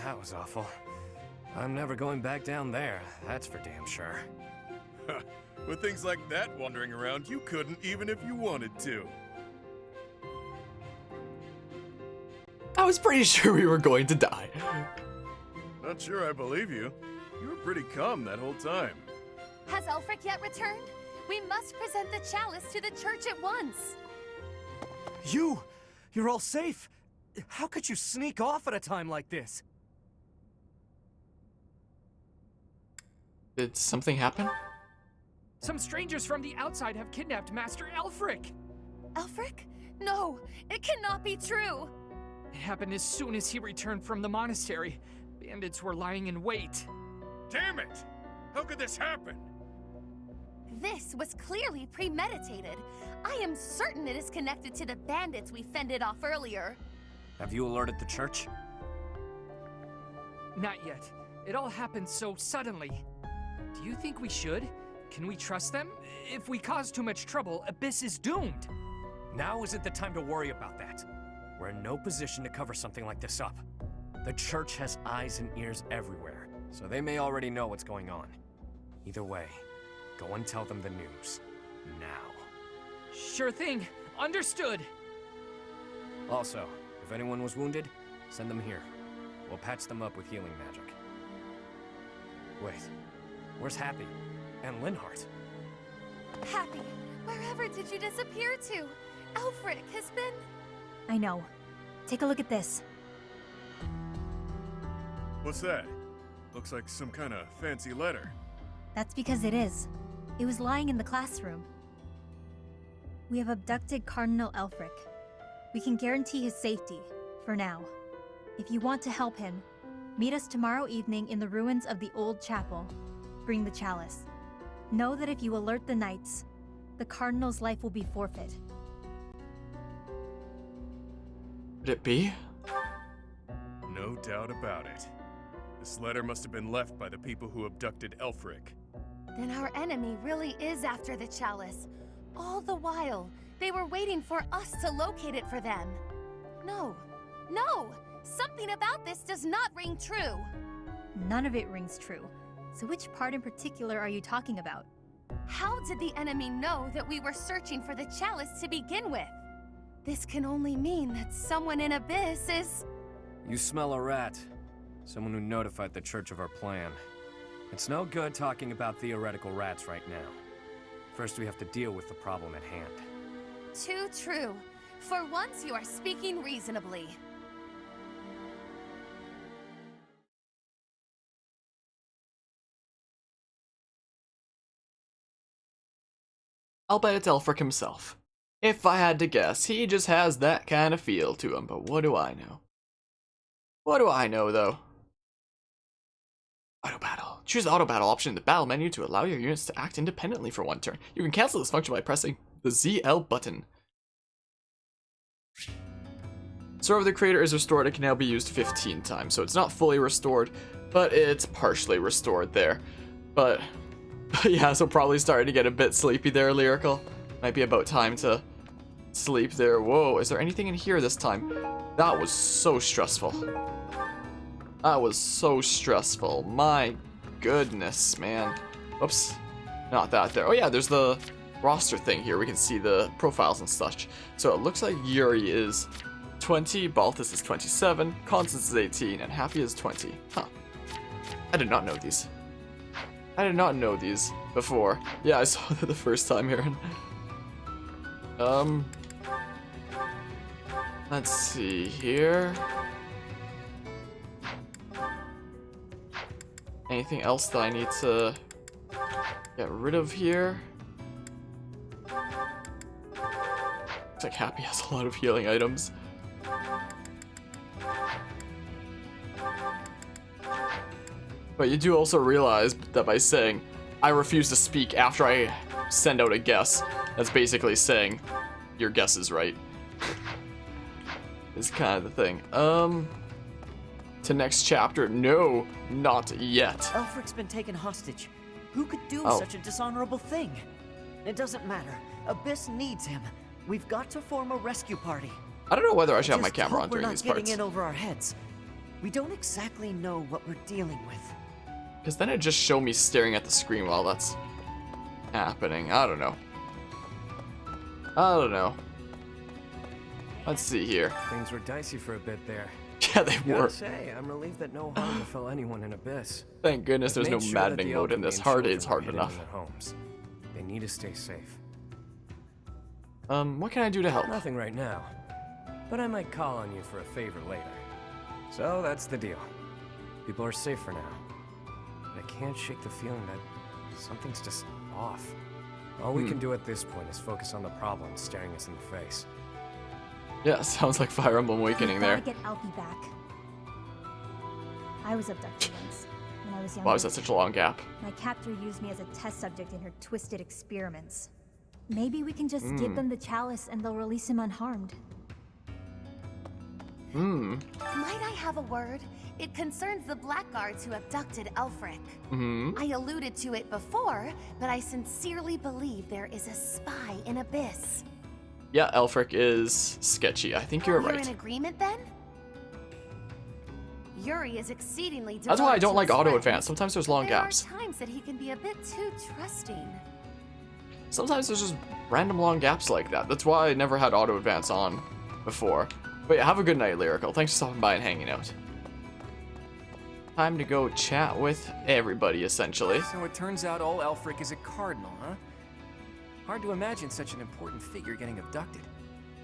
that was awful. I'm never going back down there, that's for damn sure. With things like that wandering around, you couldn't even if you wanted to. I was pretty sure we were going to die. Not sure I believe you. You were pretty calm that whole time. Has Elfric yet returned? We must present the chalice to the church at once. You're all safe. How could you sneak off at a time like this? Did something happen? Some strangers from the outside have kidnapped Master Elfric. Elfric? No, it cannot be true. It happened as soon as he returned from the monastery. Bandits were lying in wait. Damn it! How could this happen? This was clearly premeditated. I am certain it is connected to the bandits we fended off earlier. Have you alerted the church? Not yet. It all happened so suddenly. Do you think we should? Can we trust them? If we cause too much trouble, Abyss is doomed. Now isn't the time to worry about that. We're in no position to cover something like this up. The church has eyes and ears everywhere, so they may already know what's going on. Either way, go and tell them the news. Now. Sure thing. Understood. Also, if anyone was wounded, send them here. We'll patch them up with healing magic. Wait, where's Happy? And Linhardt? Happy, wherever did you disappear to? Elfric has been... I know. Take a look at this. What's that? Looks like some kind of fancy letter. That's because it is. It was lying in the classroom. We have abducted Cardinal Elfric. We can guarantee his safety, for now. If you want to help him, meet us tomorrow evening in the ruins of the old chapel. Bring the chalice. Know that if you alert the knights, the Cardinal's life will be forfeit. Could it be? No doubt about it. This letter must have been left by the people who abducted Elfric. Then our enemy really is after the chalice. All the while, they were waiting for us to locate it for them. No, something about this does not ring true. None of it rings true. So which part in particular are you talking about? How did the enemy know that we were searching for the chalice to begin with? This can only mean that someone in Abyss is... You smell a rat. Someone who notified the church of our plan. It's no good talking about theoretical rats right now. First, we have to deal with the problem at hand. Too true. For once, you are speaking reasonably. I'll bet it's Elfric himself. If I had to guess, he just has that kind of feel to him, but what do I know? What do I know, though? Auto battle. Choose the auto battle option in the battle menu to allow your units to act independently for one turn. You can cancel this function by pressing the ZL button. Server of the Creator is restored and can now be used 15 times, so it's not fully restored, but it's partially restored there. But yeah, so probably starting to get a bit sleepy there, Lyrical. Might be about time to sleep there. Whoa, is there anything in here this time? That was so stressful. That was so stressful. My goodness, man. Whoops. Not that there. Oh yeah, there's the roster thing here. We can see the profiles and such. So it looks like Yuri is 20, Balthus is 27, Constance is 18, and Happy is 20. Huh. I did not know these. I did not know these before. Yeah, I saw that the first time, Aaron. Let's see here. Anything else that I need to get rid of here? Looks like Happy has a lot of healing items. But you do also realize that by saying, I refuse to speak after I send out a guess, that's basically saying, your guess is right. Is kind of the thing. To next chapter? No, not yet. Elfric's been taken hostage. Who could do such a dishonorable thing? It doesn't matter. Abyss needs him. We've got to form a rescue party. I don't know whether I should have my camera on we're during not these getting parts. in over our heads. We don't exactly know what we're dealing with. Because then it just show me staring at the screen while that's happening. I don't know. Let's see here. Things were dicey for a bit there. Yeah, they were. Gotta say, I'm relieved that no harm befell anyone in Abyss. Thank goodness there's I've no made sure that maddening the mode in this. Alchemy Hard children is are hard hidden enough. in their homes. They need to stay safe. What can I do to help? Nothing right now, but I might call on you for a favor later. So that's the deal. People are safe for now, but I can't shake the feeling that something's just off. All we can do at this point is focus on the problem staring us in the face. Yeah, sounds like Fire Emblem Awakening there. Gotta get Alfie back. I was abducted once, when I was younger. Why was that such a long gap? My captor used me as a test subject in her twisted experiments. Maybe we can just give them the chalice and they'll release him unharmed. Might I have a word? It concerns the Blackguards who abducted Elfric. I alluded to it before, but I sincerely believe there is a spy in Abyss. Yeah, Elfric is sketchy. I think you're You're right. in agreement then? Yuri is exceedingly That's why I devoted don't to like his auto friends. advance. Sometimes there's long There gaps. are times that he can be a bit too trusting. Sometimes there's just random long gaps like that. That's why I never had auto advance on before. But yeah, have a good night, Lyrical. Thanks for stopping by and hanging out. Time to go chat with everybody, essentially. So it turns out old Elfric is a cardinal, huh? Hard to imagine such an important figure getting abducted.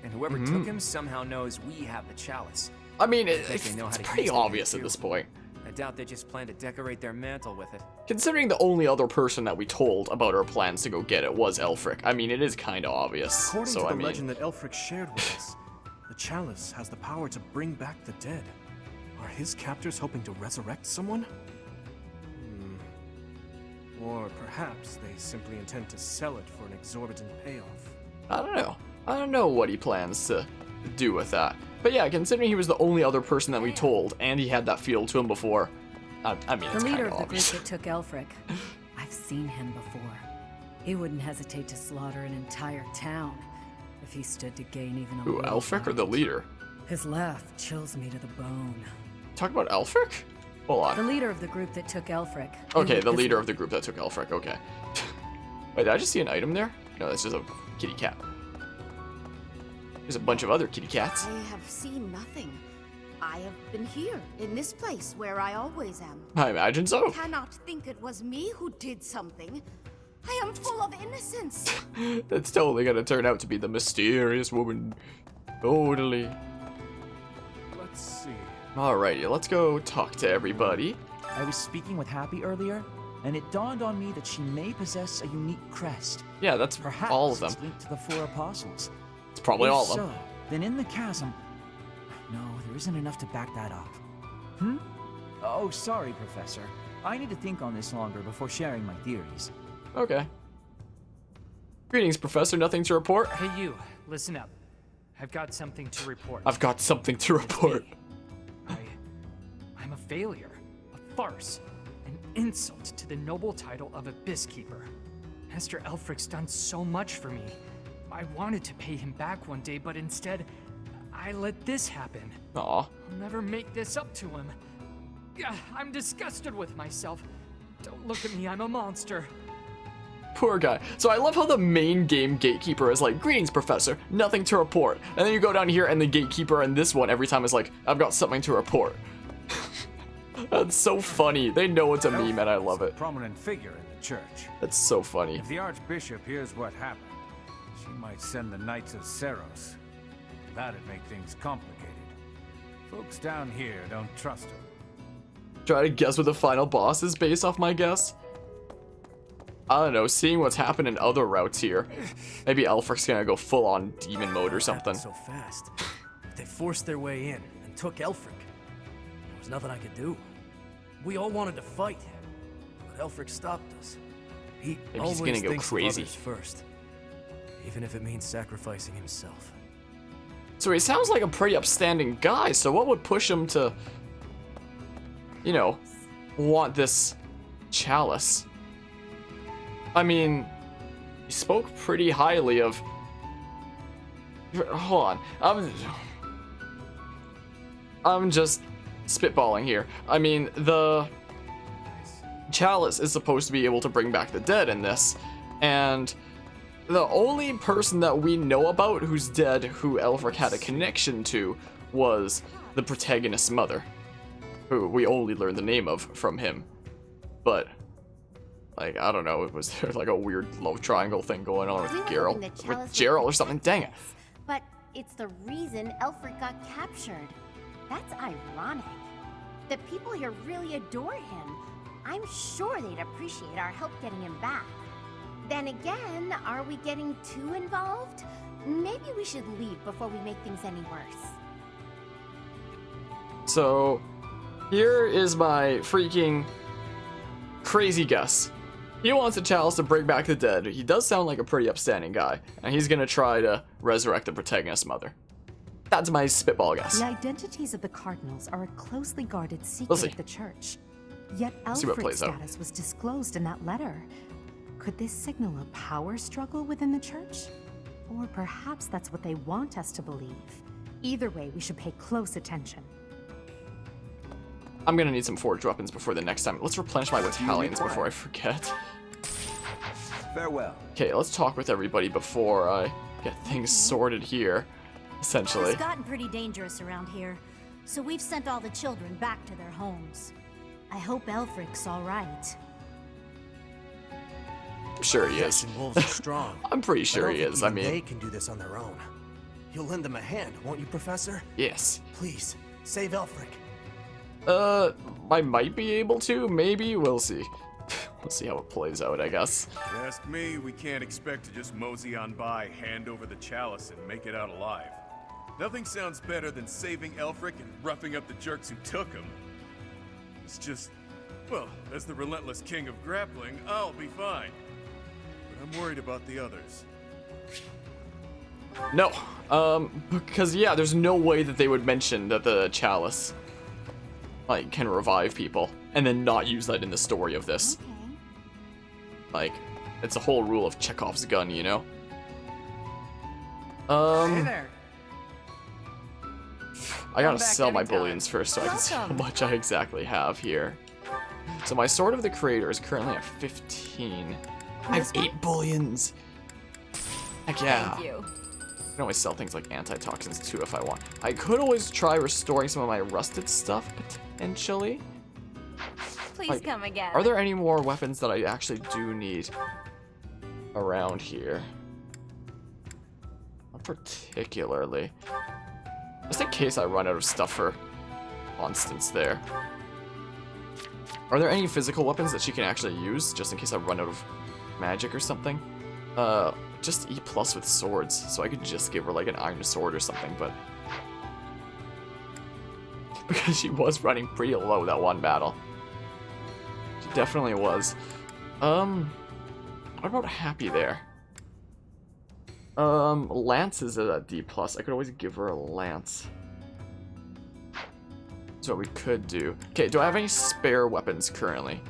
And whoever took him somehow knows we have the chalice. I mean, think they know how it's to pretty use it obvious at too. this point. I doubt they just plan to decorate their mantle with it. Considering the only other person that we told about our plans to go get it was Elfric, I mean, it is kind of obvious. According So, to I the mean, legend that Elfric shared with us, the chalice has the power to bring back the dead. Are his captors hoping to resurrect someone? Or perhaps they simply intend to sell it for an exorbitant payoff. I don't know. I don't know what he plans to do with that. But yeah, considering he was the only other person that we told, and he had that feel to him before, I mean, The it's kind leader of of the group obvious. that took Elfric. I've seen him before. He wouldn't hesitate to slaughter an entire town if he stood to gain even a Ooh, little Elfric or the fight. leader? His laugh chills me to the bone. Talk about Elfric? Hold The on. leader of the group that took Elfric. Okay, the leader of the group that took Elfric, okay. Wait, did I just see an item there? No, that's just a kitty cat. There's a bunch of other kitty cats. I have seen nothing. I have been here, in this place, where I always am. I imagine so. Cannot think it was me who did something. I am full of innocence. That's totally gonna turn out to be the mysterious woman. Totally. Let's see. Alrighty, let's go talk to everybody. I was speaking with Happy earlier, and it dawned on me that she may possess a unique crest. Yeah, that's Perhaps all of them. it's linked to the four apostles. It's probably If all of them. so, then in the chasm... No, there isn't enough to back that up. Oh, sorry, Professor. I need to think on this longer before sharing my theories. Okay. Greetings, Professor. Nothing to report? Hey, you, listen up. I've got something to report. I've got something to report. I'm a failure, a farce, an insult to the noble title of Abyss Keeper. Master Elfric's done so much for me. I wanted to pay him back one day, but instead, I let this happen. Aw. I'll never make this up to him. I'm disgusted with myself. Don't look at me, I'm a monster. Poor guy. So I love how the main game gatekeeper is like, greetings, Professor, nothing to report. And then you go down here and the gatekeeper in this one every time is like, I've got something to report. That's so funny. They know it's a meme and I love it. Prominent figure in the church. That's so funny. If the Archbishop hears what happened, she might send the Knights of Seros. That'd make things complicated. Folks down here don't trust him. Try to guess what the final boss is based off my guess. I don't know, seeing what's happened in other routes here. Maybe Elfric's gonna go full on demon mode or something. So fast. They forced their way in and took Elfric. There was nothing I could do. We all wanted to fight, but Elfric stopped us. He Maybe always he's gonna go thinks of crazy. others first, even if it means sacrificing himself. So he sounds like a pretty upstanding guy, so what would push him to, you know, want this chalice? I mean, he spoke pretty highly of... Hold on. I'm just spitballing here. I mean, the chalice is supposed to be able to bring back the dead in this, and the only person that we know about who's dead who Elfric had a connection to was the protagonist's mother, who we only learned the name of from him. But, like, I don't know, was there like a weird love triangle thing going on with Geralt? With Geralt or something? Dang it. But it's the reason Elfric got captured. That's ironic. The people here really adore him. I'm sure they'd appreciate our help getting him back. Then again, are we getting too involved? Maybe we should leave before we make things any worse. So, here is my freaking crazy guess. He wants a chalice to bring back the dead. He does sound like a pretty upstanding guy, and he's gonna try to resurrect the protagonist's mother. That's my spitball guess. The identities of the cardinals are a closely guarded secret of the church. Yet Alfred's status was disclosed in that letter. Could this signal a power struggle within the church? Or perhaps that's what they want us to believe. Either way, we should pay close attention. I'm gonna need some forged weapons before the next time. Let's replenish my battalions before I forget. Farewell. Okay, let's talk with everybody before I get things sorted here, essentially. It's gotten pretty dangerous around here, so we've sent all the children back to their homes. I hope Elfric's all right. I'm sure he is. Ashen wolves are strong. I'm pretty sure he is. I mean, they can do this on their own. You'll lend them a hand, won't you, Professor? Yes. Please, save Elfric. I might be able to. Maybe. We'll see. We'll see how it plays out, I guess. If you ask me, we can't expect to just mosey on by, hand over the chalice, and make it out alive. Nothing sounds better than saving Elfric and roughing up the jerks who took him. It's just, well, as the relentless king of grappling, I'll be fine. But I'm worried about the others. No, because yeah, there's no way that they would mention that the chalice, like, can revive people and then not use that in the story of this. Okay. Like, it's a whole rule of Chekhov's gun, you know? Hey there. I gotta sell my bullions first so I can see how much I exactly have here. So my Sword of the Creator is currently at 15. I have 8 bullions. Heck yeah. Thank you. I can always sell things like antitoxins too if I want. I could always try restoring some of my rusted stuff, potentially. Please come again. Are there any more weapons that I actually do need around here? Not particularly. Just in case I run out of stuff for constants there. Are there any physical weapons that she can actually use, just in case I run out of magic or something? Just E+ with swords, so I could just give her like an iron sword or something, but... because she was running pretty low that one battle. She definitely was. What about Happy there? Lance is at a D+. I could always give her a lance. That's what we could do. Okay, do I have any spare weapons currently?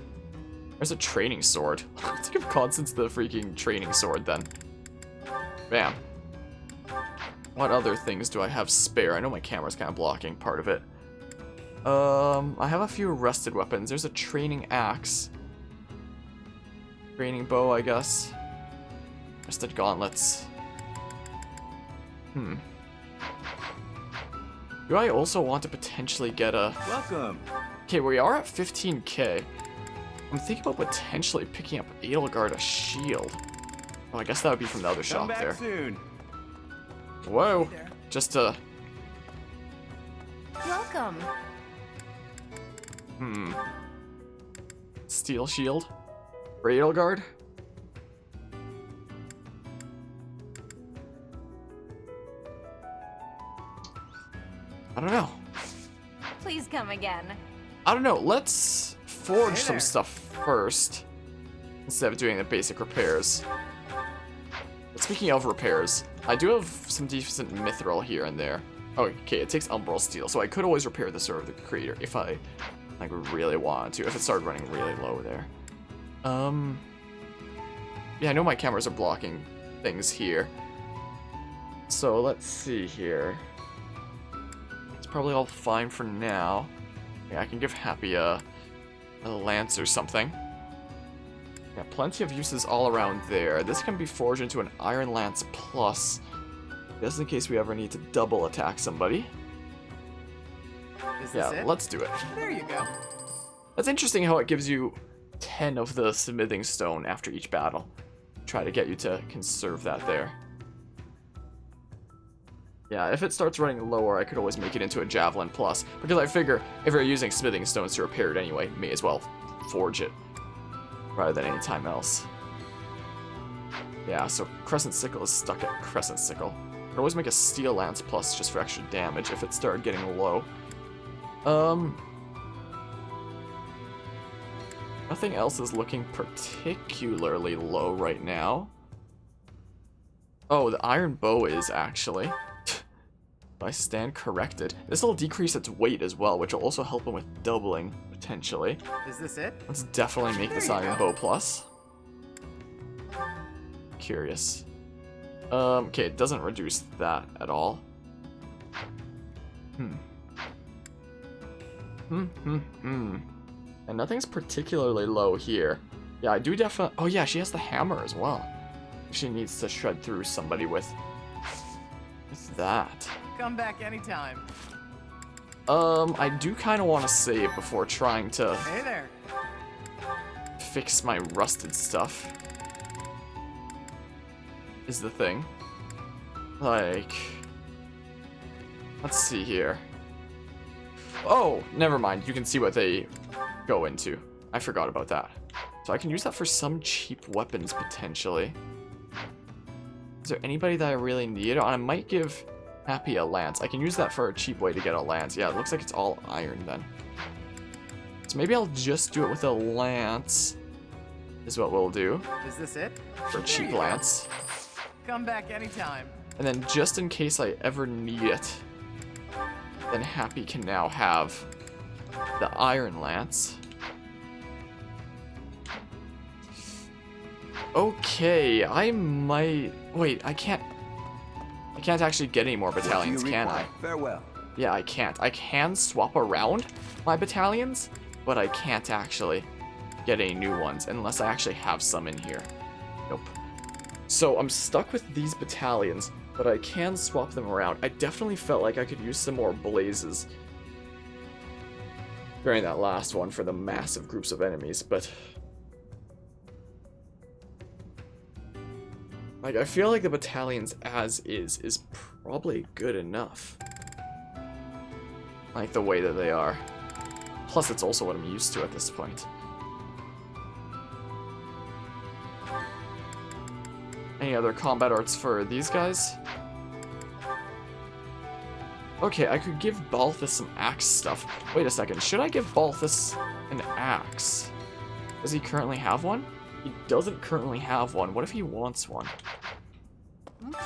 There's a training sword. Let's give Constance the freaking training sword then. Bam. What other things do I have spare? I know my camera's kind of blocking part of it. I have a few rusted weapons. There's a training axe. Training bow, I guess. Rusted gauntlets. Do I also want to potentially get a... Welcome. Okay, we are at 15k. I'm thinking about potentially picking up Edelgard a shield. Oh, I guess that would be from the other shop there. Soon. Whoa. Just a... Welcome. Steel shield? For Edelgard? I don't know. Please come again. I don't know. Let's forge some stuff first instead of doing the basic repairs. But speaking of repairs, I do have some decent mithril here and there. Oh, okay, it takes umbral steel, so I could always repair the Sword of the Creator if I like really wanted to, if it started running really low there. Yeah, I know my cameras are blocking things here. So let's see here. It's probably all fine for now. Yeah, I can give Happy a lance or something. Yeah, plenty of uses all around there. This can be forged into an Iron Lance Plus, just in case we ever need to double attack somebody. Is this it? Let's do it. There you go. That's interesting how it gives you 10 of the smithing stone after each battle. Try to get you to conserve that there. Yeah, if it starts running lower, I could always make it into a Javelin Plus, because I figure if you're using smithing stones to repair it anyway, may as well forge it rather than any time else. Yeah, so Crescent Sickle is stuck at Crescent Sickle. I could always make a Steel Lance Plus just for extra damage if it started getting low. Nothing else is looking particularly low right now. Oh, the Iron Bow is actually. I stand corrected. This will decrease its weight as well, which will also help him with doubling, potentially. Is this it? Let's definitely make this Iron Bow Plus. Curious. Okay, it doesn't reduce that at all. And nothing's particularly low here. Yeah, I do definitely... Oh yeah, she has the hammer as well. She needs to shred through somebody with that. Come back anytime. I do kind of want to save before trying to Hey there. fix my rusted stuff. Is the thing. Like... Let's see here. Oh, never mind. You can see what they go into. I forgot about that. So I can use that for some cheap weapons, potentially. Is there anybody that I really need? I might give Happy a lance. I can use that for a cheap way to get a lance. Yeah, it looks like it's all iron then. So maybe I'll just do it with a lance, is what we'll do. Is this it? For a cheap lance. Come back anytime. And then just in case I ever need it, then Happy can now have the Iron Lance. Okay, I might... Wait, I can't actually get any more battalions, can I? Farewell. Yeah, I can't. I can swap around my battalions, but I can't actually get any new ones unless I actually have some in here. Nope. So I'm stuck with these battalions, but I can swap them around. I definitely felt like I could use some more blazes during that last one for the massive groups of enemies, but... Like, I feel like the battalions as is probably good enough. Like, the way that they are. Plus, it's also what I'm used to at this point. Any other combat arts for these guys? Okay, I could give Balthus some axe stuff. Wait a second, should I give Balthus an axe? Does he currently have one? He doesn't currently have one. What if he wants one?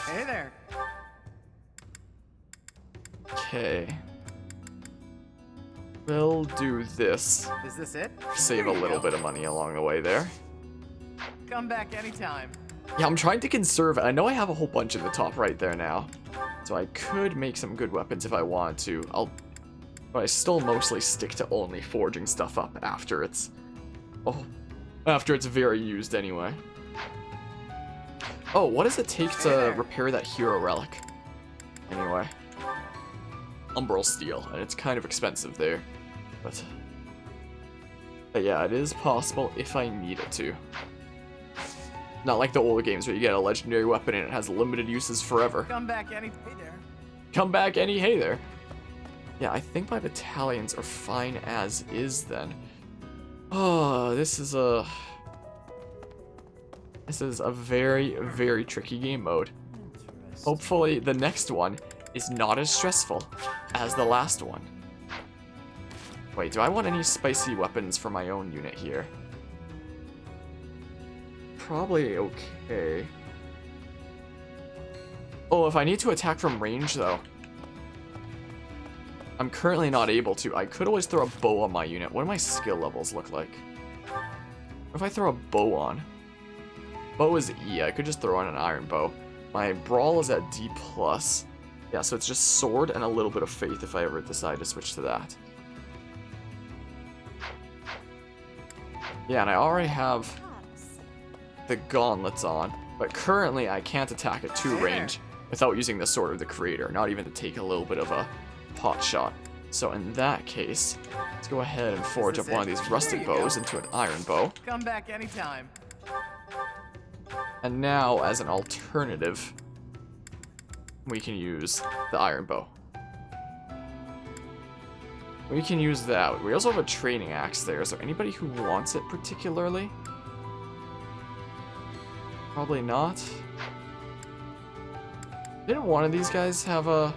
Hey there. Okay. We'll do this. Is this it? Save a little bit of money along the way there. Come back anytime. Yeah, I'm trying to conserve it. I know I have a whole bunch in the top right there now. So I could make some good weapons if I wanted to. But I still mostly stick to only forging stuff up after it's... after it's very used anyway. Oh, what does it take to repair that hero relic? Anyway. Umbral steel, and it's kind of expensive there. But yeah, it is possible if I needed to. Not like the older games where you get a legendary weapon and it has limited uses forever. Come back any... Hey there. Come back any... Hey there. Yeah, I think my battalions are fine as is then. Oh, this is a very, very tricky game mode. Hopefully the next one is not as stressful as the last one. Wait, do I want any spicy weapons for my own unit here? Probably okay. Oh, if I need to attack from range though, I'm currently not able to. I could always throw a bow on my unit. What do my skill levels look like? What if I throw a bow on? Bow is E. I could just throw on an iron bow. My brawl is at D+. Yeah, so it's just sword and a little bit of faith if I ever decide to switch to that. Yeah, and I already have the gauntlets on, but currently I can't attack at 2 range without using the Sword of the Creator, not even to take a little bit of a pot shot. So in that case, let's go ahead and forge up one of these rusted bows into an iron bow. Come back anytime. And now, as an alternative, we can use the iron bow. We can use that. We also have a training axe there. Is there anybody who wants it particularly? Probably not. Didn't one of these guys have a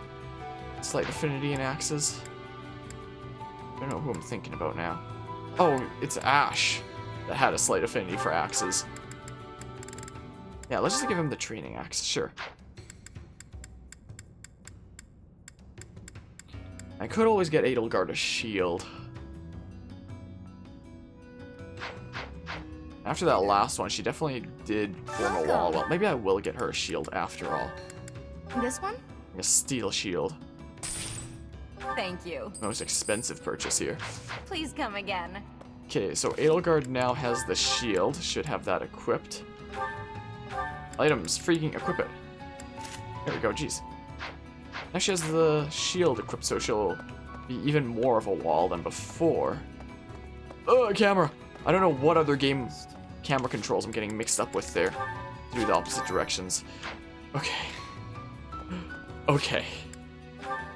slight affinity in axes? I don't know who I'm thinking about now. Oh, it's Ash that had a slight affinity for axes. Yeah, let's just give him the training axe, sure. I could always get Edelgard a shield. After that last one, she definitely did form a wall. Well, maybe I will get her a shield after all. This one? A steel shield. Thank you. Most expensive purchase here. Please come again. Okay, so Edelgard now has the shield. Should have that equipped. Items, freaking equip it. There we go, jeez. Now she has the shield equipped, so she'll be even more of a wall than before. Oh, camera! I don't know what other game camera controls I'm getting mixed up with there. Do the opposite directions. Okay. Okay.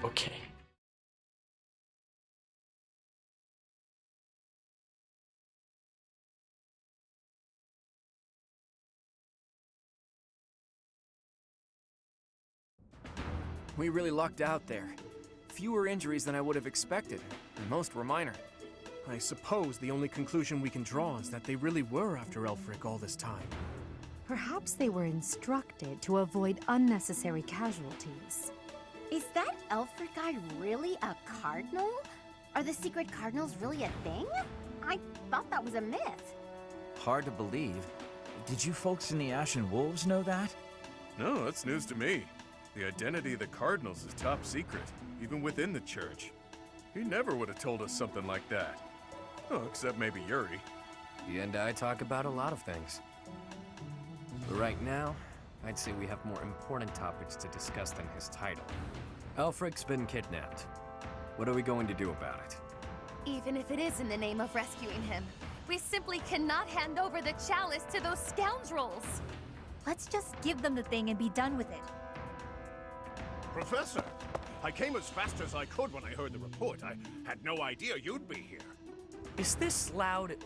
Okay. We really lucked out there. Fewer injuries than I would have expected, and most were minor. I suppose the only conclusion we can draw is that they really were after Elfric all this time. Perhaps they were instructed to avoid unnecessary casualties. Is that Elfric guy really a cardinal? Are the secret cardinals really a thing? I thought that was a myth. Hard to believe. Did you folks in the Ashen Wolves know that? No, that's news to me. The identity of the Cardinals is top secret, even within the church. He never would have told us something like that. Oh, except maybe Yuri. He and I talk about a lot of things. But right now, I'd say we have more important topics to discuss than his title. Elfric's been kidnapped. What are we going to do about it? Even if it is in the name of rescuing him, we simply cannot hand over the chalice to those scoundrels. Let's just give them the thing and be done with it. Professor, I came as fast as I could when I heard the report. I had no idea you'd be here. Is this loud,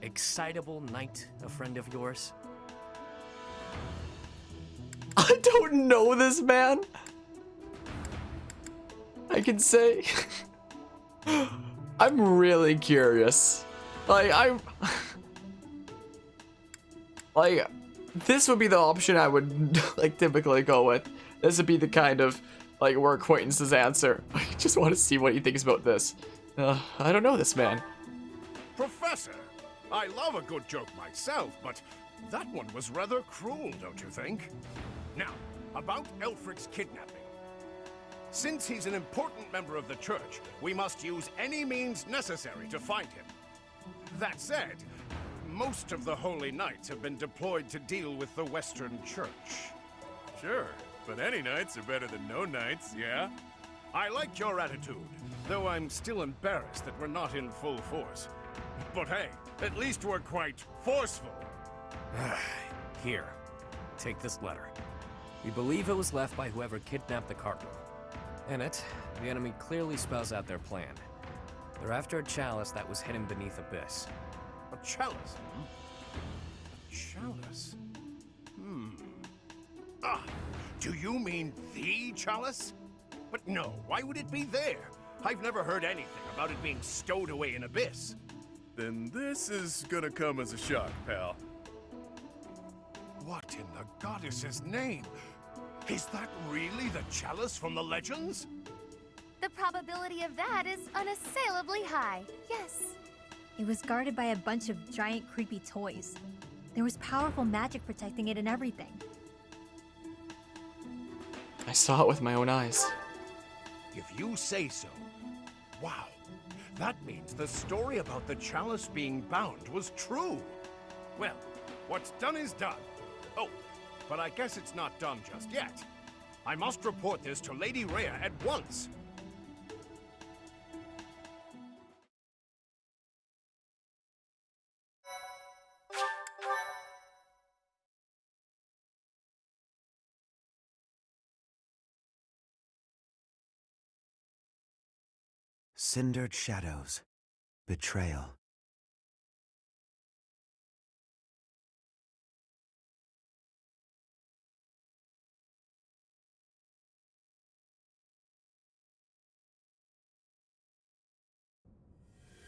excitable knight a friend of yours? I don't know this man. I can say I'm really curious. Like this would be the option I would like typically go with. This would be the kind of like we're acquaintances answer. I just want to see what he thinks about this. I don't know this man. Professor, I love a good joke myself, but that one was rather cruel, don't you think? Now, about Elfric's kidnapping. Since he's an important member of the church, we must use any means necessary to find him. That said, most of the Holy Knights have been deployed to deal with the Western Church. Sure, but any knights are better than no knights, yeah? I like your attitude, though I'm still embarrassed that we're not in full force. But hey, at least we're quite forceful. Here, take this letter. We believe it was left by whoever kidnapped the Cardinal. In it, the enemy clearly spells out their plan. They're after a chalice that was hidden beneath Abyss. A chalice, huh? A chalice? Ah, do you mean the chalice? But no, why would it be there? I've never heard anything about it being stowed away in Abyss. Then this is gonna come as a shock, pal. What in the goddess's name? Is that really the chalice from the legends? The probability of that is unassailably high, yes. It was guarded by a bunch of giant creepy toys. There was powerful magic protecting it and everything. I saw it with my own eyes. If you say so. Wow. That means the story about the chalice being bound was true. Well, what's done is done. Oh, but I guess it's not done just yet. I must report this to Lady Rhea at once. Cindered shadows. Betrayal.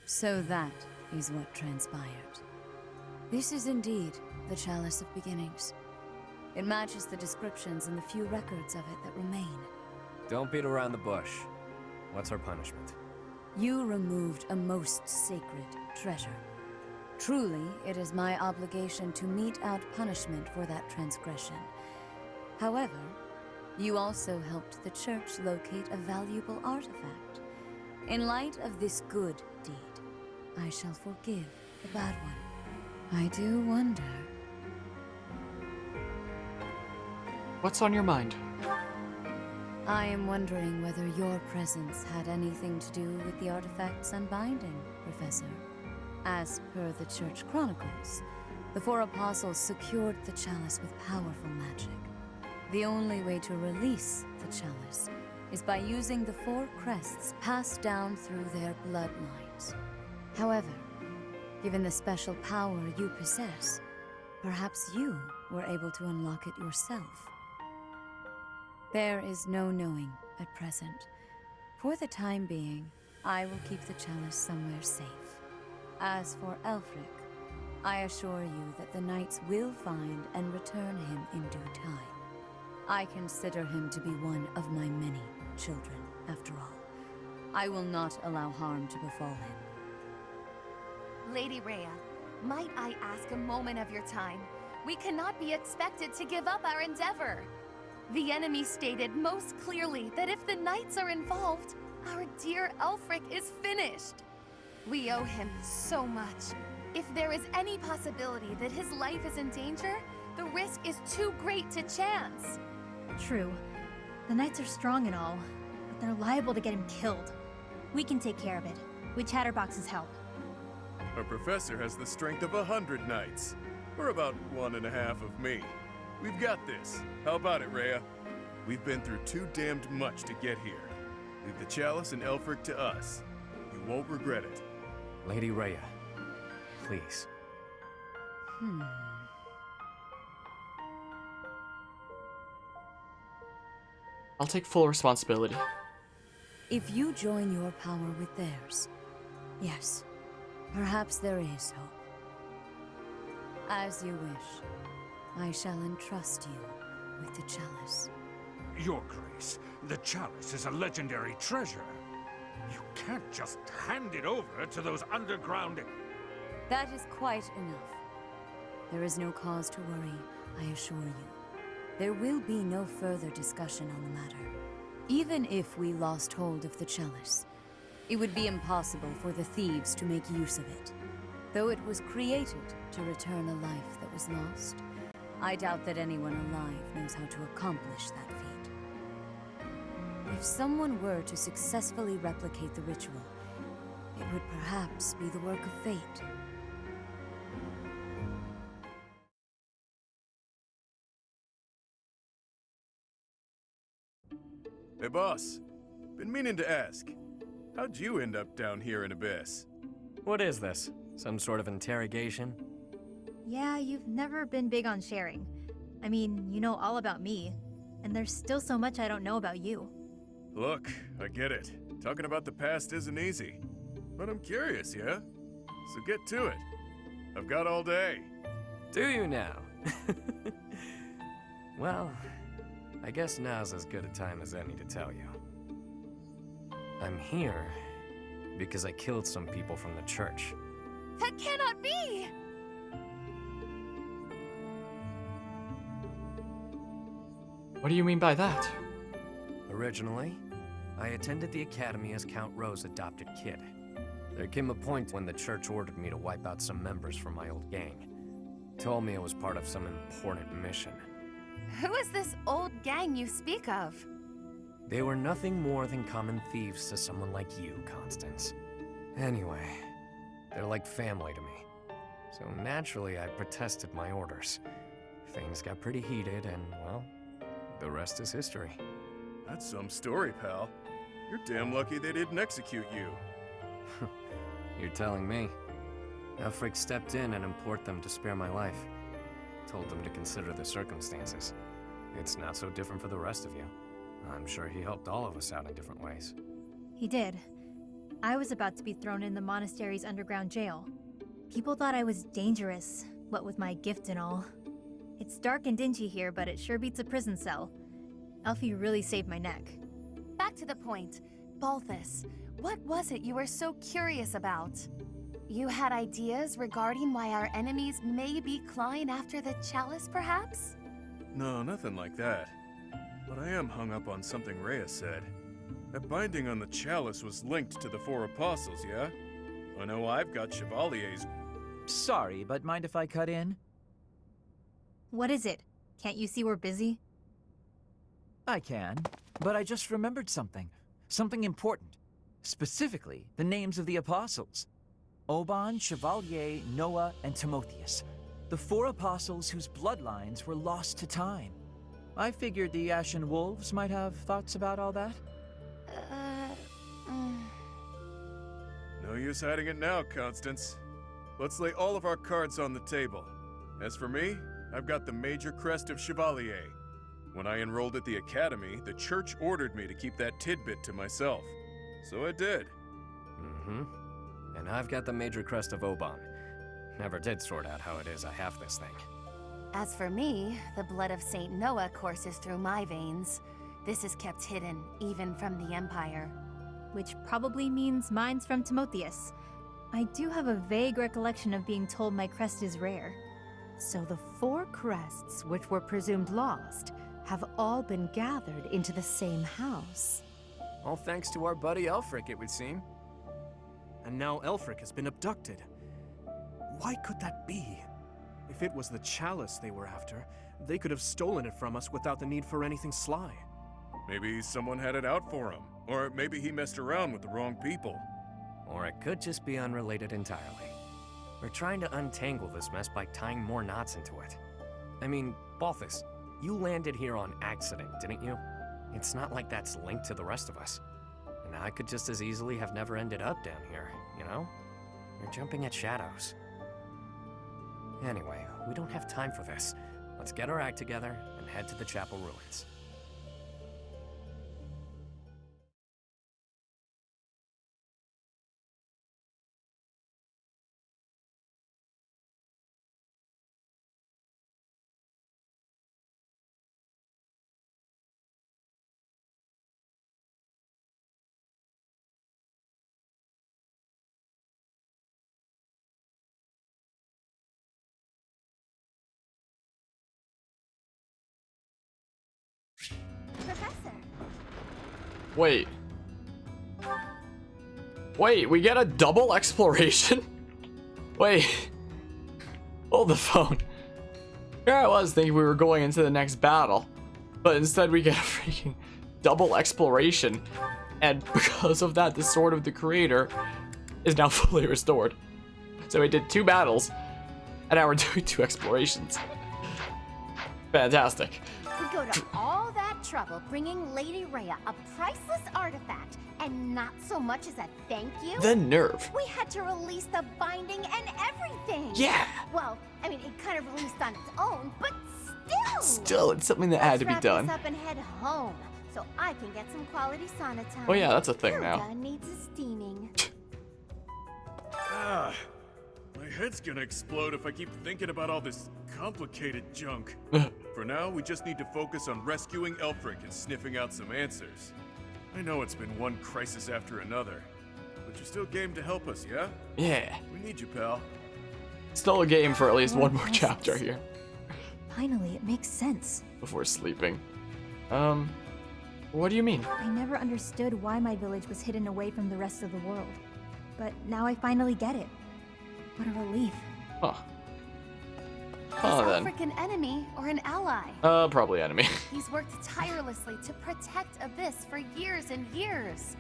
So that is what transpired. This is indeed the Chalice of Beginnings. It matches the descriptions in the few records of it that remain. Don't beat around the bush. What's our punishment? You removed a most sacred treasure. Truly, it is my obligation to mete out punishment for that transgression. However, you also helped the church locate a valuable artifact. In light of this good deed, I shall forgive the bad one. I do wonder... What's on your mind? I am wondering whether your presence had anything to do with the artifact's unbinding, Professor. As per the Church Chronicles, the four apostles secured the chalice with powerful magic. The only way to release the chalice is by using the four crests passed down through their bloodlines. However, given the special power you possess, perhaps you were able to unlock it yourself. There is no knowing at present. For the time being, I will keep the chalice somewhere safe. As for Elfric, I assure you that the knights will find and return him in due time. I consider him to be one of my many children, after all. I will not allow harm to befall him. Lady Rhea, might I ask a moment of your time? We cannot be expected to give up our endeavor. The enemy stated most clearly that if the knights are involved, our dear Elfric is finished. We owe him so much. If there is any possibility that his life is in danger, the risk is too great to chance. True. The knights are strong and all, but they're liable to get him killed. We can take care of it, with Chatterbox's help. Our professor has the strength of 100 knights. We're about 1.5 of me. We've got this. How about it, Rhea? We've been through too damned much to get here. Leave the chalice and Elfric to us. You won't regret it. Lady Rhea, please. I'll take full responsibility. If you join your power with theirs, yes, perhaps there is hope. As you wish, I shall entrust you with the chalice. Your Grace, the chalice is a legendary treasure. You can't just hand it over to those underground... That is quite enough. There is no cause to worry, I assure you. There will be no further discussion on the matter. Even if we lost hold of the chalice, it would be impossible for the thieves to make use of it. Though it was created to return a life that was lost, I doubt that anyone alive knows how to accomplish that feat. If someone were to successfully replicate the ritual, it would perhaps be the work of fate. Hey, boss. Been meaning to ask. How'd you end up down here in Abyss? What is this? Some sort of interrogation? Yeah, you've never been big on sharing. I mean, you know all about me, and there's still so much I don't know about you. Look, I get it. Talking about the past isn't easy. But I'm curious, yeah? So get to it. I've got all day. Do you now? Well, I guess now's as good a time as any to tell you. I'm here because I killed some people from the church. That cannot be! What do you mean by that? Originally, I attended the academy as Count Rowe's adopted kid. There came a point when the church ordered me to wipe out some members from my old gang. Told me it was part of some important mission. Who is this old gang you speak of? They were nothing more than common thieves to someone like you, Constance. Anyway, they're like family to me. So naturally, I protested my orders. Things got pretty heated, and, well, the rest is history. That's some story, pal. You're damn lucky they didn't execute you. You're telling me. Elfric stepped in and implored them to spare my life. Told them to consider the circumstances. It's not so different for the rest of you. I'm sure he helped all of us out in different ways. He did. I was about to be thrown in the monastery's underground jail. People thought I was dangerous, what with my gift and all. It's dark and dingy here, but it sure beats a prison cell. Elfie really saved my neck. Back to the point. Balthus, what was it you were so curious about? You had ideas regarding why our enemies may be clawing after the chalice, perhaps? No, nothing like that. But I am hung up on something Rhea said. That binding on the chalice was linked to the 4 apostles, yeah? I know I've got Chevalier's... Sorry, but mind if I cut in? What is it? Can't you see we're busy? I can, but I just remembered something. Something important. Specifically, the names of the apostles. Oban, Chevalier, Noah, and Timotheus. The 4 apostles whose bloodlines were lost to time. I figured the Ashen Wolves might have thoughts about all that. No use hiding it now, Constance. Let's lay all of our cards on the table. As for me, I've got the major crest of Chevalier. When I enrolled at the academy, the church ordered me to keep that tidbit to myself. So I did. Mm-hmm. And I've got the major crest of Oban. Never did sort out how it is I have this thing. As for me, the blood of Saint Noah courses through my veins. This is kept hidden, even from the Empire. Which probably means mine's from Timotheus. I do have a vague recollection of being told my crest is rare. So the 4 crests, which were presumed lost, have all been gathered into the same house. All thanks to our buddy Elfric, it would seem. And now Elfric has been abducted. Why could that be? If it was the chalice they were after, they could have stolen it from us without the need for anything sly. Maybe someone had it out for him. Or maybe he messed around with the wrong people. Or it could just be unrelated entirely. We're trying to untangle this mess by tying more knots into it. I mean, Balthus, you landed here on accident, didn't you? It's not like that's linked to the rest of us. And I could just as easily have never ended up down here, you know? You're jumping at shadows. Anyway, we don't have time for this. Let's get our act together and head to the chapel ruins. Professor! Wait. Wait, we get a double exploration? Wait. Hold the phone. Here I was thinking we were going into the next battle, but instead we get a freaking double exploration, and because of that, the Sword of the Creator is now fully restored. So we did 2 battles, and now we're doing 2 explorations. Fantastic. We go to all that trouble bringing Lady Rhea a priceless artifact, and not so much as a thank you? The nerve. We had to release the binding and everything! Yeah! Well, I mean, it kind of released on its own, but still! Still, it's something that had to be done. Let's wrap this up and head home, so I can get some quality sauna time. Oh yeah, that's a thing now. Hilda needs a steaming. My head's gonna explode if I keep thinking about all this complicated junk. For now, we just need to focus on rescuing Elfric and sniffing out some answers. I know it's been one crisis after another, but you're still game to help us, yeah? Yeah. We need you, pal. Still a game for at least one more chapter here. Finally, it makes sense. Before sleeping. What do you mean? I never understood why my village was hidden away from the rest of the world. but now I finally get it. What a relief. Huh. Is Then. Elfric an enemy or an ally? Probably enemy. He's worked tirelessly to protect Abyss for years and years.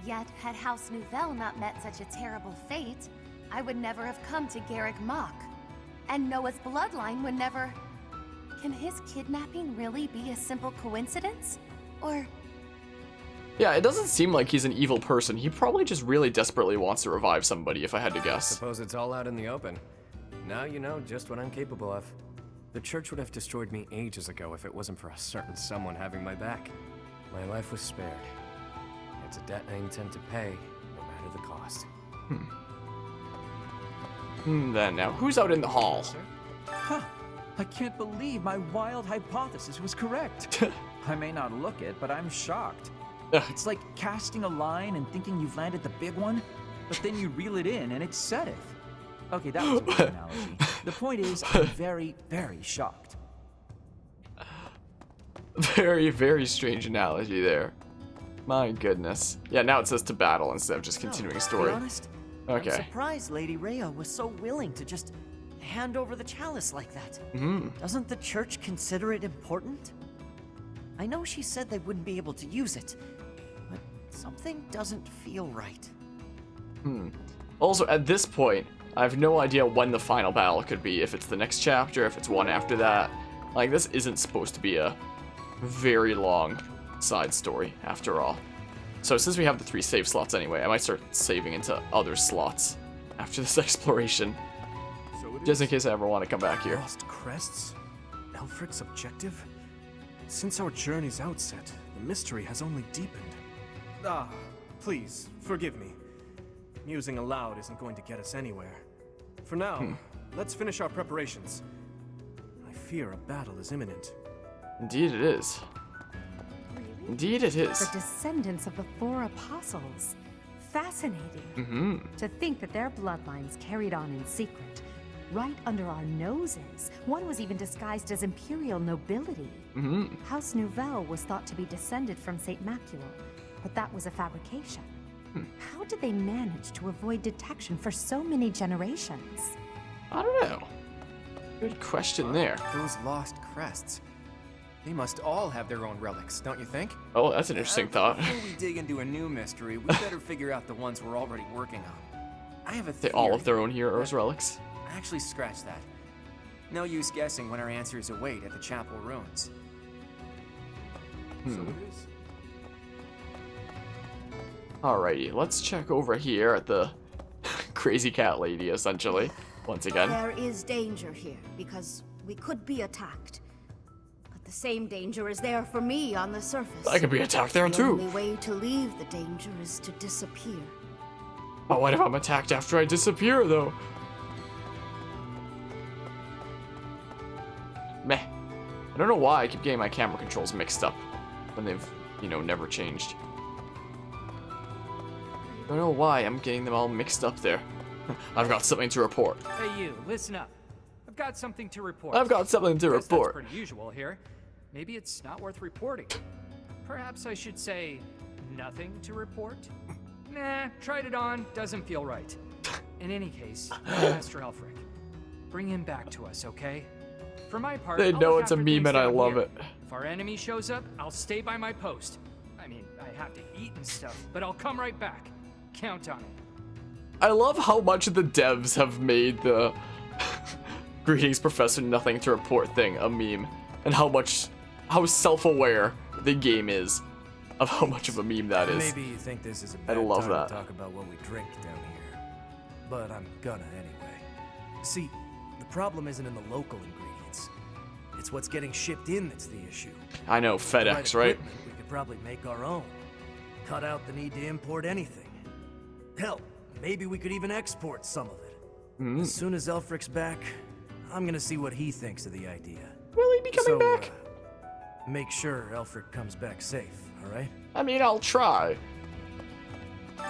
Yet, had House Nouvelle not met such a terrible fate, I would never have come to Garrick Mach. And Noah's bloodline would never... Can his kidnapping really be a simple coincidence? Or... Yeah, it doesn't seem like he's an evil person. He probably just really desperately wants to revive somebody, if I had to guess. Suppose it's all out in the open. Now you know just what I'm capable of. The church would have destroyed me ages ago if it wasn't for a certain someone having my back. My life was spared. It's a debt I intend to pay, no matter the cost. Then now, who's out in the hall? Huh. I can't believe my wild hypothesis was correct. I may not look it, but I'm shocked. It's like casting a line and thinking you've landed the big one, but then you reel it in and it setteth. Okay, that was a weird analogy. The point is, I'm very, very shocked. Very, very strange analogy there. My goodness. Yeah, now it says to battle instead of just continuing story. To be honest, okay. I'm surprised Lady Rhea was so willing to just hand over the chalice like that. Doesn't the church consider it important? I know she said they wouldn't be able to use it, but something doesn't feel right. Also, at this point, I have no idea when the final battle could be. If it's the next chapter, if it's one after that. Like, this isn't supposed to be a very long side story, after all. So since we have the 3 save slots anyway, I might start saving into other slots after this exploration. Just in case I ever want to come back here. Lost crests? Elfric's objective? Since our journey's outset, the mystery has only deepened. Please, forgive me. Musing aloud isn't going to get us anywhere. For now, let's finish our preparations. I fear a battle is imminent. Indeed it is. Indeed it is. The descendants of the 4 apostles. Fascinating. To think that their bloodlines carried on in secret, right under our noses. One was even disguised as imperial nobility. House Nouvelle was thought to be descended from Saint Macule, but that was a fabrication. How did they manage to avoid detection for so many generations? I don't know. Good question there. Those lost crests. They must all have their own relics, don't you think? Oh, that's an interesting thought. Before we dig into a new mystery, we better figure out the ones we're already working on. I have a They theory. all have their own heroes' relics. Actually, scratch that. No use guessing when our answers await at the chapel ruins. So it is. Alrighty, let's check over here at the crazy cat lady, essentially. Once again. There is danger here, because we could be attacked. But the same danger is there for me on the surface. I could be attacked there The too. only way to leave the danger is to disappear. But what if I'm attacked after I disappear, though? Meh. I don't know why I keep getting my camera controls mixed up when they've, you know, never changed. I don't know why I'm getting them all mixed up there. I've got something to report. Hey you, listen up. I've got something to report. I've got something to Guess report. That's pretty usual here. Maybe it's not worth reporting. Perhaps I should say nothing to report? Nah, tried it on, doesn't feel right. In any case, Master Elfric, bring him back to us, okay? For my part, They I'll know look it's a after meme things and I down love here. it. If our enemy shows up, I'll stay by my post. I mean, I have to eat and stuff, but I'll come right back. Count on it. I love how much the devs have made the Greetings Professor Nothing to Report thing a meme, and how self-aware the game is of how much of a meme that is. Maybe you think this is a I bad love time that. to talk about what we drink down here, but I'm gonna anyway. See, the problem isn't in the local ingredients. It's what's getting shipped in that's the issue. I know, FedEx, right? We could probably make our own. Cut out the need to import anything. Hell, maybe we could even export some of it. As soon as Elfric's back, I'm gonna see what he thinks of the idea. Will he be coming back? Make sure Elfric comes back safe, alright? I mean, I'll try.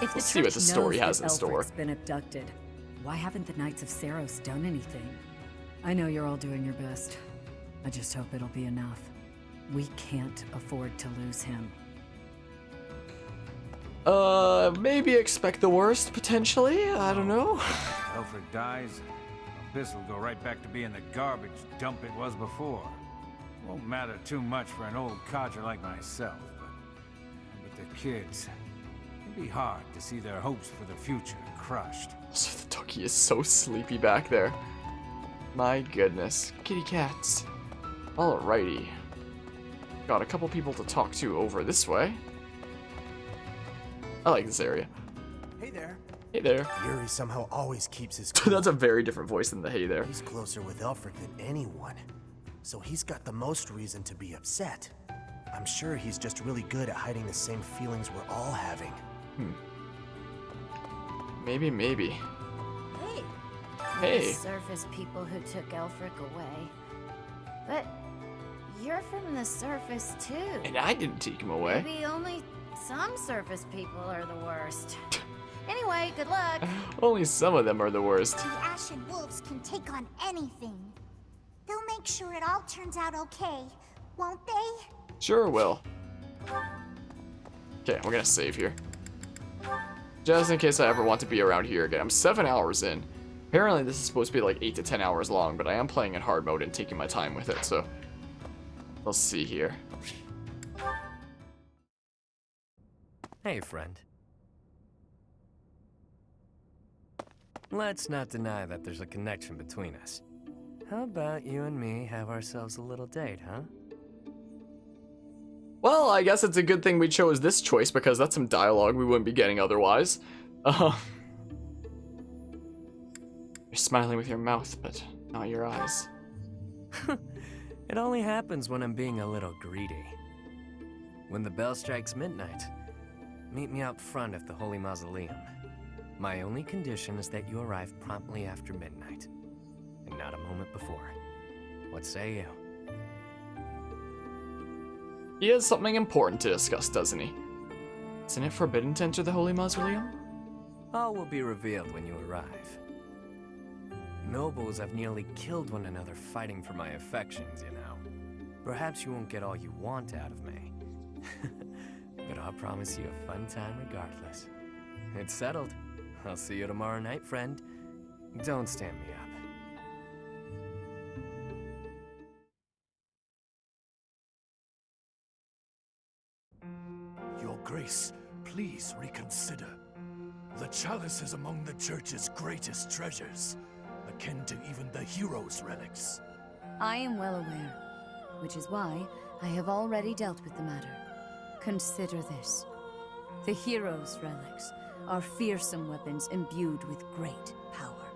If the Let's see what church the story knows has that in store. Elfric's been abducted, why haven't the Knights of Saros done anything? I know you're all doing your best. I just hope it'll be enough. We can't afford to lose him. Maybe expect the worst, potentially. I don't know. Elfric dies, Abyss will go right back to being the garbage dump it was before. Won't matter too much for an old codger like myself, but the kids, it'd be hard to see their hopes for the future crushed. So the doggy is so sleepy back there. My goodness. Kitty cats. Alrighty. Got a couple people to talk to over this way. I like this area. Hey there. Hey there. Yuri somehow always keeps his cool. That's a very different voice than the hey there. He's closer with Elfric than anyone, so he's got the most reason to be upset. I'm sure he's just really good at hiding the same feelings we're all having. Maybe. Hey. Hey. The surface people who took Elfric away. But you're from the surface too. And I didn't take him away. Maybe only some surface people are the worst. Anyway, good luck. Only some of them are the worst. The Ashen Wolves can take on anything. They'll make sure it all turns out okay, won't they? Sure will. Okay, we're gonna save here. Just in case I ever want to be around here again. I'm 7 hours in. Apparently this is supposed to be like 8 to 10 hours long, but I am playing in hard mode and taking my time with it, so we'll see here. Hey, friend. Let's not deny that there's a connection between us. How about you and me have ourselves a little date, huh? Well, I guess it's a good thing we chose this choice because that's some dialogue we wouldn't be getting otherwise. You're smiling with your mouth, but not your eyes. It only happens when I'm being a little greedy. When the bell strikes midnight, meet me out front of the Holy Mausoleum. My only condition is that you arrive promptly after midnight, and not a moment before. What say you? He has something important to discuss, doesn't he? Isn't it forbidden to enter the Holy Mausoleum? All will be revealed when you arrive. Nobles have nearly killed one another fighting for my affections, you know. Perhaps you won't get all you want out of me. But I'll promise you a fun time regardless. It's settled. I'll see you tomorrow night, friend. Don't stand me up. Your Grace, please reconsider. The chalice is among the Church's greatest treasures, akin to even the heroes' relics. I am well aware, which is why I have already dealt with the matter. Consider this. The heroes' relics are fearsome weapons imbued with great power.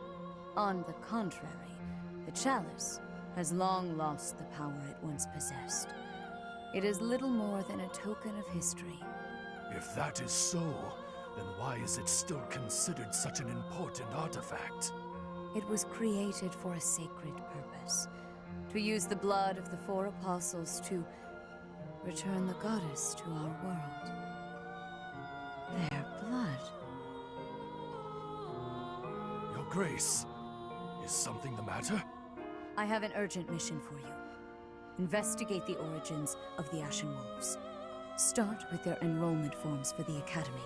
On the contrary, the chalice has long lost the power it once possessed. It is little more than a token of history. If that is so, then why is it still considered such an important artifact? It was created for a sacred purpose. To use the blood of the 4 apostles to return the goddess to our world. Their blood. Your Grace, is something the matter? I have an urgent mission for you. Investigate the origins of the Ashen Wolves. Start with their enrollment forms for the Academy.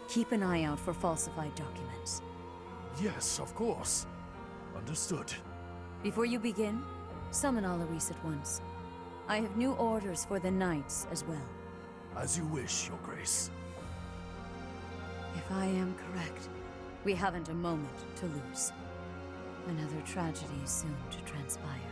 Keep an eye out for falsified documents. Yes, of course. Understood. Before you begin, summon Alaris at once. I have new orders for the Knights as well. As you wish, Your Grace. If I am correct, we haven't a moment to lose. Another tragedy is soon to transpire.